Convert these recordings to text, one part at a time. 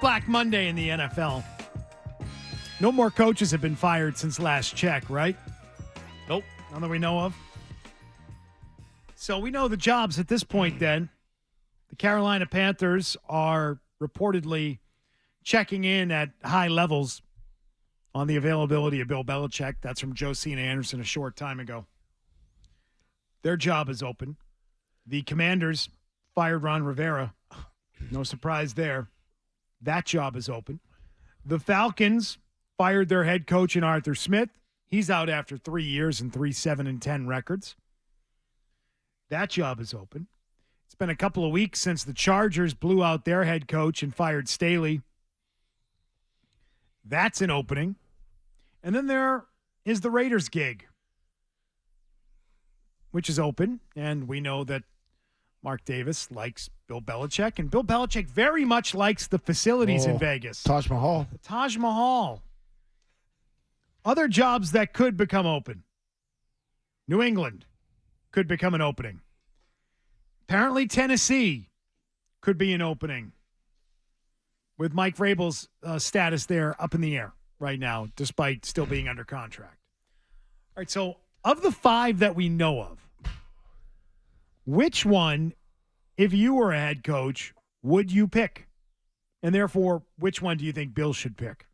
Black Monday in the NFL. No more coaches have been fired since last check, right? Nope. None that we know of. So we know the jobs at this point then. The Carolina Panthers are reportedly checking in at high levels on the availability of Bill Belichick. That's from Josina Anderson a short time ago. Their job is open. The Commanders fired Ron Rivera. No surprise there. That job is open. The Falcons fired their head coach in Arthur Smith. He's out after 3 years and 3-7-10 records. That job is open. It's been a couple of weeks since the Chargers blew out their head coach and fired Staley. That's an opening. And then there is the Raiders gig, which is open. And we know that Mark Davis likes Bill Belichick. And Bill Belichick very much likes the facilities in Vegas. Taj Mahal. The Taj Mahal. Other jobs that could become open. New England could become an opening. Apparently Tennessee could be an opening with Mike Vrabel's status there up in the air right now, despite still being under contract. All right, so of the 5 that we know of, which one, if you were a head coach, would you pick? And therefore, which one do you think Bill should pick?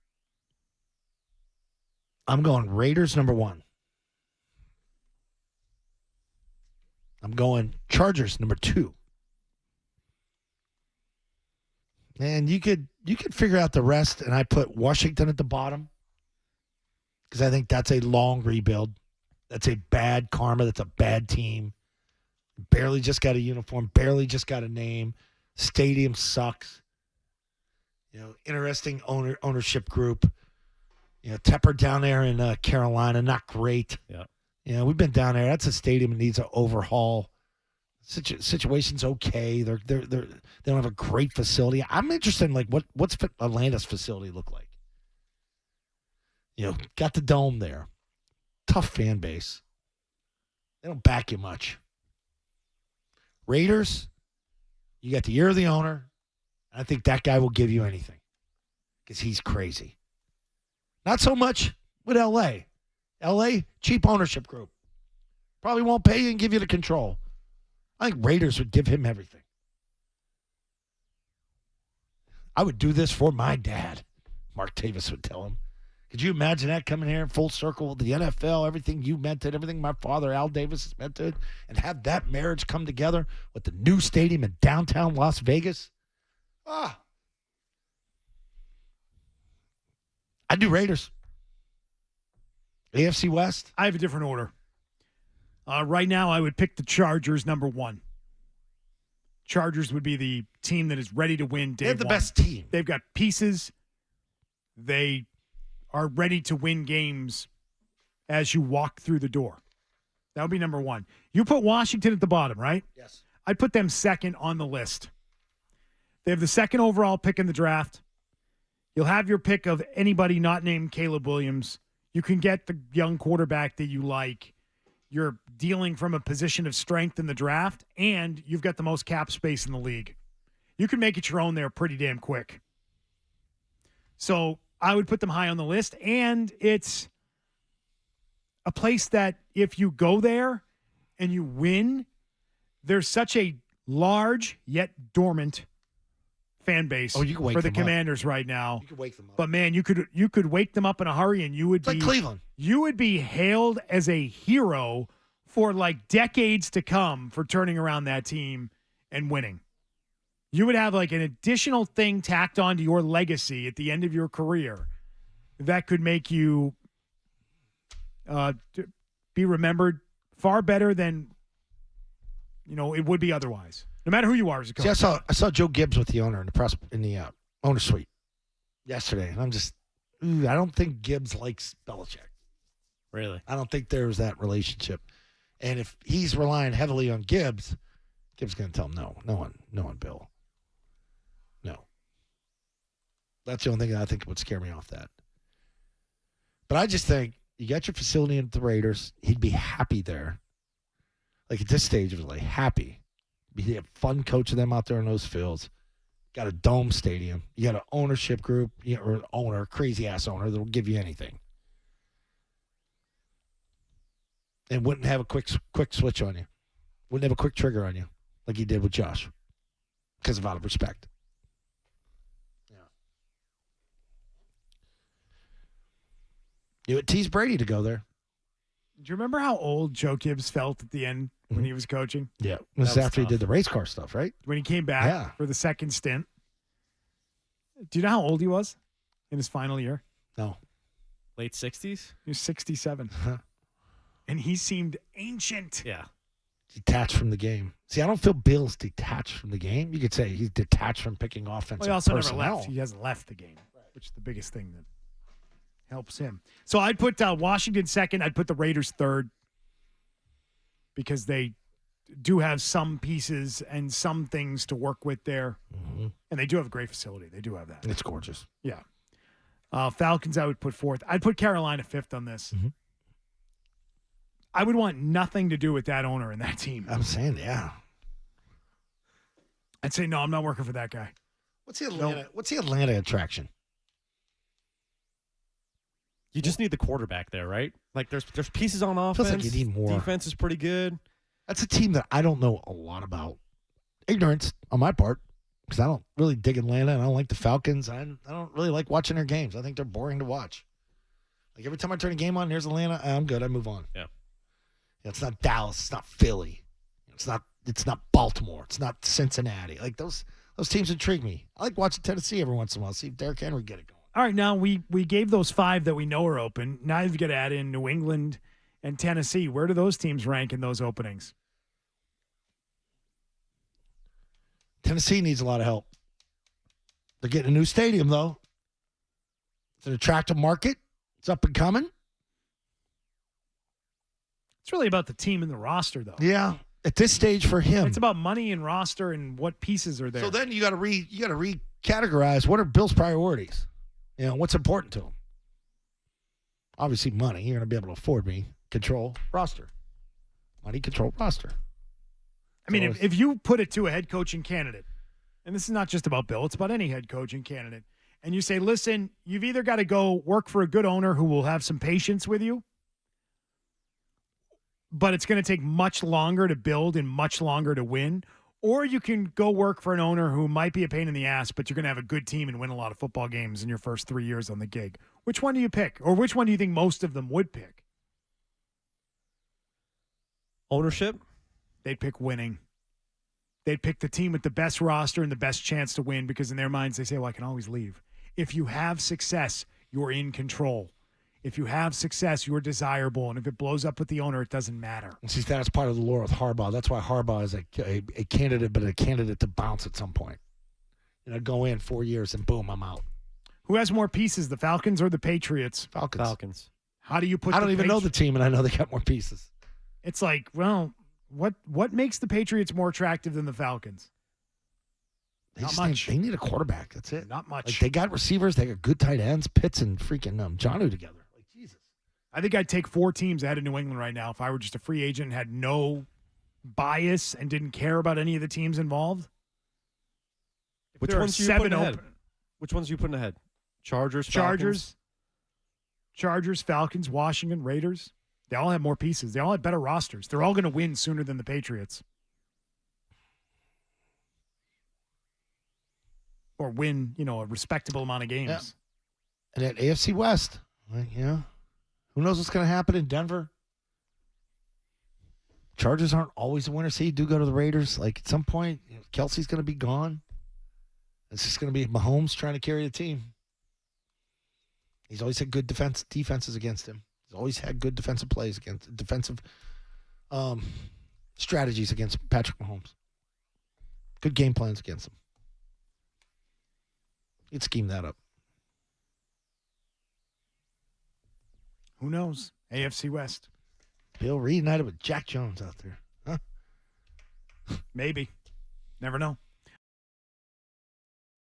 I'm going Raiders number 1. I'm going Chargers number 2. And you could figure out the rest, and I put Washington at the bottom because I think that's a long rebuild. That's a bad karma. That's a bad team. Barely just got a uniform. Barely just got a name. Stadium sucks. Interesting ownership group. Tepper down there in Carolina, not great. Yeah. We've been down there. That's a stadium that needs an overhaul. Situation's okay. They don't have a great facility. I'm interested in what's Atlanta's facility look like. Got the dome there. Tough fan base. They don't back you much. Raiders, you got the ear of the owner. I think that guy will give you anything because he's crazy. Not so much with L.A. L.A., cheap ownership group. Probably won't pay you and give you the control. I think Raiders would give him everything. I would do this for my dad, Mark Davis would tell him. Could you imagine that coming here full circle with the NFL, everything you meant to it, everything my father, Al Davis, has meant to it, and have that marriage come together with the new stadium in downtown Las Vegas? I'd do Raiders. AFC West? I have a different order. Right now, I would pick the Chargers number 1. Chargers would be the team that is ready to win day They're the one. best team. They've got pieces. They are ready to win games as you walk through the door. That would be number 1. You put Washington at the bottom, right? Yes. I'd put them second on the list. They have the second overall pick in the draft. You'll have your pick of anybody not named Caleb Williams. You can get the young quarterback that you like. You're dealing from a position of strength in the draft, and you've got the most cap space in the league. You can make it your own there pretty damn quick. So I would put them high on the list, and it's a place that if you go there and you win, there's such a large yet dormant fan base you can wake for the them up. Commanders right now. You could wake them up. But man, you could wake them up in a hurry, and you would It's like Cleveland. You would be hailed as a hero for decades to come for turning around that team and winning. You would have an additional thing tacked onto your legacy at the end of your career that could make you be remembered far better than it would be otherwise. No matter who you are as a coach. See, I saw Joe Gibbs with the owner in the owner suite yesterday, and I'm just I don't think Gibbs likes Belichick. Really? I don't think there's that relationship. And if he's relying heavily on Gibbs is going to tell him no on Bill. No. That's the only thing that I think would scare me off that. But I just think you got your facility at the Raiders. He'd be happy there. At this stage, it was happy. Be a fun coach of them out there in those fields. got a dome stadium. You got an ownership group, or an owner, crazy ass owner that'll give you anything, and wouldn't have a quick switch on you. Wouldn't have a quick trigger on you like he did with Josh, because of out of respect. You would tease Brady to go there. Do you remember how old Joe Gibbs felt at the end when he was coaching? Yeah. This is after he did the race car stuff, right? When he came back for the second stint. Do you know how old he was in his final year? No. Late 60s? He was 67. And he seemed ancient. Yeah. Detached from the game. See, I don't feel Bill's detached from the game. You could say he's detached from picking offensive Well, he also personnel. never left. He hasn't left the game, which is the biggest thing that helps him. So I'd put Washington second. I'd put the Raiders third because they do have some pieces and some things to work with there. Mm-hmm. And they do have a great facility. They do have that. It's gorgeous. Yeah. Falcons I would put fourth. I'd put Carolina fifth on this. Mm-hmm. I would want nothing to do with that owner and that team. I'm saying, yeah. I'd say, no, I'm not working for that guy. What's the Atlanta attraction? You just need the quarterback there, right? Like there's pieces on offense. Feels like you need more. Defense is pretty good. That's a team that I don't know a lot about. Ignorance on my part, because I don't really dig Atlanta and I don't like the Falcons. I don't really like watching their games. I think they're boring to watch. Like every time I turn a game on, here's Atlanta. I'm good. I move on. Yeah. It's not Dallas. It's not Philly. It's not Baltimore. It's not Cincinnati. Like those teams intrigue me. I like watching Tennessee every once in a while. See if Derrick Henry get it going. All right, now we gave those five that we know are open. Now you've got to add in New England and Tennessee. Where do those teams rank in those openings? Tennessee needs a lot of help. They're getting a new stadium, though. It's an attractive market. It's up and coming. It's really about the team and the roster, though. Yeah, at this stage for him. It's about money and roster and what pieces are there. So then you got to recategorize what are Bill's priorities. You know, what's important to him? Obviously, money. You're going to be able to afford me. Control roster. Money, control roster. I mean, if you put it to a head coaching candidate, and this is not just about Bill, it's about any head coaching candidate, and you say, listen, you've either got to go work for a good owner who will have some patience with you, but it's going to take much longer to build and much longer to win, or you can go work for an owner who might be a pain in the ass, but you're going to have a good team and win a lot of football games in your first 3 years on the gig. Which one do you pick? Or which one do you think most of them would pick? Ownership? They'd pick winning. They'd pick the team with the best roster and the best chance to win because in their minds they say, well, I can always leave. If you have success, you're in control. If you have success, you're desirable. And if it blows up with the owner, it doesn't matter. See, that's part of the lore with Harbaugh. That's why Harbaugh is a candidate, but a candidate to bounce at some point. You know, go in 4 years and boom, I'm out. Who has more pieces, the Falcons or the Patriots? Falcons. How do you put I don't even know the team, and I know they got more pieces. It's like, well, what makes the Patriots more attractive than the Falcons? Not much. They need a quarterback. That's it. Not much. Like they got receivers. They got good tight ends. Pitts and freaking Jonnu together. Like Jesus. I think I'd take 4 teams ahead of New England right now if I were just a free agent and had no bias and didn't care about any of the teams involved. Which ones are you putting ahead? Which ones are you putting ahead? Chargers, Falcons, Washington, Raiders. They all have more pieces. They all have better rosters. They're all going to win sooner than the Patriots. Or win, a respectable amount of games. Yeah. And at AFC West, who knows what's going to happen in Denver? Chargers aren't always a winner. See, do go to the Raiders. Like at some point, Kelsey's going to be gone. It's just going to be Mahomes trying to carry the team. He's always had good defenses against him. He's always had good defensive strategies against Patrick Mahomes. Good game plans against him. He'd scheme that up. Who knows? AFC West. Bill reunited with Jack Jones out there. Huh? Maybe. Never know.